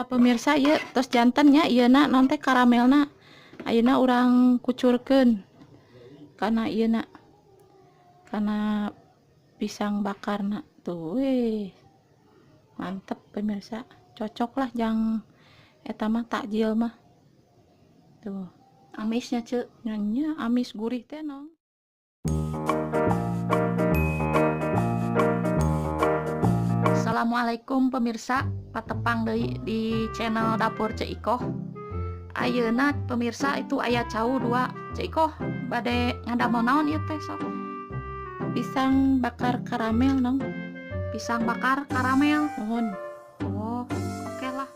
Pemirsa ieu tos jantannya ieuna naon teh karamelna ayeuna urang kucurkeun kana ieuna kana pisang bakarna tuh mantep pemirsa, cocok lah jang eta mah takjil mah tuh amisnya ceu nya amis gurih teh no. Assalamualaikum pemirsa, patepang deui di channel Dapur Ceu Ikoh. Ayeuna pemirsa itu aya cau 2. Ceu Ikoh bade ngadamel naon ieu teh sok? Pisang bakar karamel nong. Pisang bakar karamel. Nuhun. Oh, oke lah.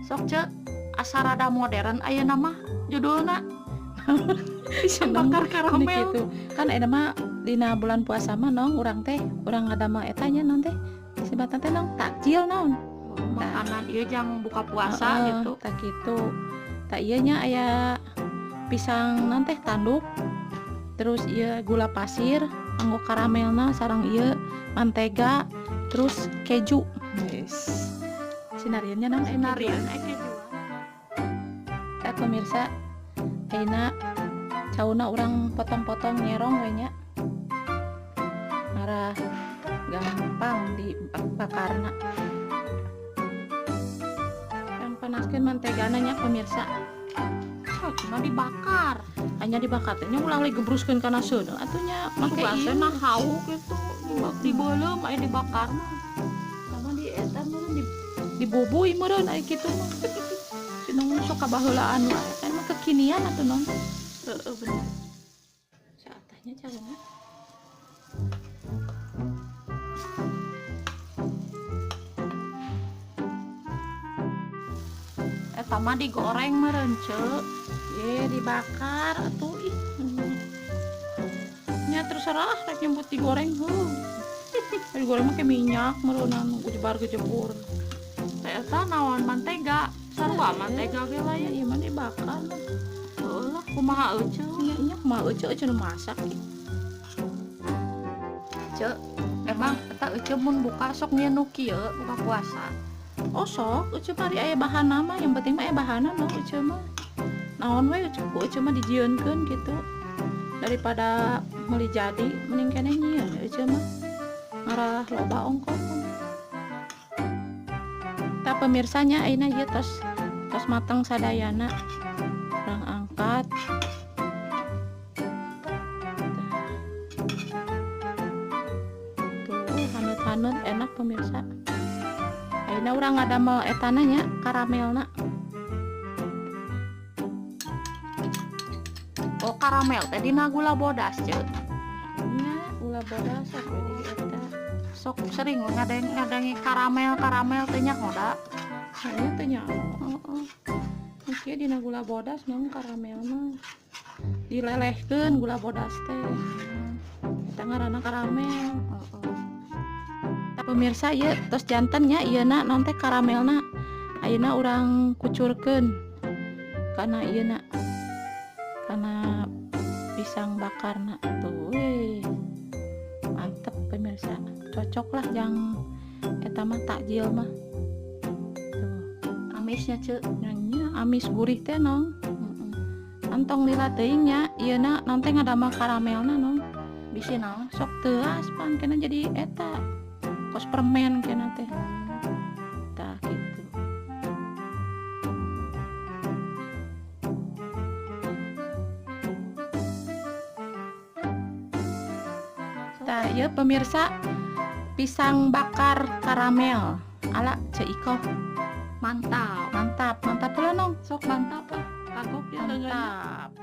Sok Ceu, asa rada modern ayeuna mah judulna. Pisang bakar karamel gitu. Kan eta mah dina bulan puasa mah nong urang ngadamel eta nya naon teh disebutna teh nong takjil naon makanan ieu jang buka puasa gitu tak kitu tak ieu nya aya pisang naon teh tanduk terus ieu gula pasir anggo karamelna sareng ieu mantega terus keju yes sinariannya nong sinarian keju tak pemirsa ayeuna cauna urang potong-potong nyerong we nya marah gampang dibakarna yang panaskeun mantegana nya pemirsa cuma dibakar hanya dibakar teh nya ulang lagi gebruskeun kana seuneu atunya make ieu mah hauk gitu dibeuleum aya dibakarna sama di eta meureun dibubui meureun aya kitu mah sinong sok kabaheulaan wae kan mah kekinian atuh non heeh bener saatnya calonnya eta mah digoreng meureun ceu dibakar atuh ih nya terserah rek nyebut digoreng digoreng make minyak meureunan gejebar-gejebur eta naon mantega sarua mantega ge lah ya ieu mah dibakar heuh lah kumaha euceu nya kumaha euceu nu masak ceu emang eta euceu mun buka sok nyeun nu kieu buka puasa oh sok euceu mari aya bahan mah yang penting mah aya bahanna no euceu mah naon we euceu mah dijieunkeun gitu daripada meuli jadi mending keneh nyieun euceu mah ngarah loba ongkos ta pemirsanya ayeuna ieu tos mateng sadayana urang angkat hanut-hanut enak pemirsa ayeuna urang ngadamel etana nya karamelna oh karamel teh dina gula bodas ceu nya gula bodas sok di eta sok sering ngadangi karamel teh nya ngoda nya teh nya heeh kieu dina gula bodas nyong karamel mah dilelehkeun gula bodas teh eta ngaranna karamel pemirsa ieu tos jantannya ieuna naon teh karamelna ayeuna urang kucurkeun kana ieuna kana pisang bakarna tuh mantep pemirsa cocok lah jang eta mah takjil mah tuh amisnya ceu nya amis gurih teh nong antong lila teuing nya ieuna naon teh ngadamel karamelna nong bisi naon sok teuas pan kena jadi eta kos permen kena teh tah gitu tah ieu pemirsa pisang bakar karamel ala Ceu Ikoh mantap heula nong sok mantap lah kagok dia mantap.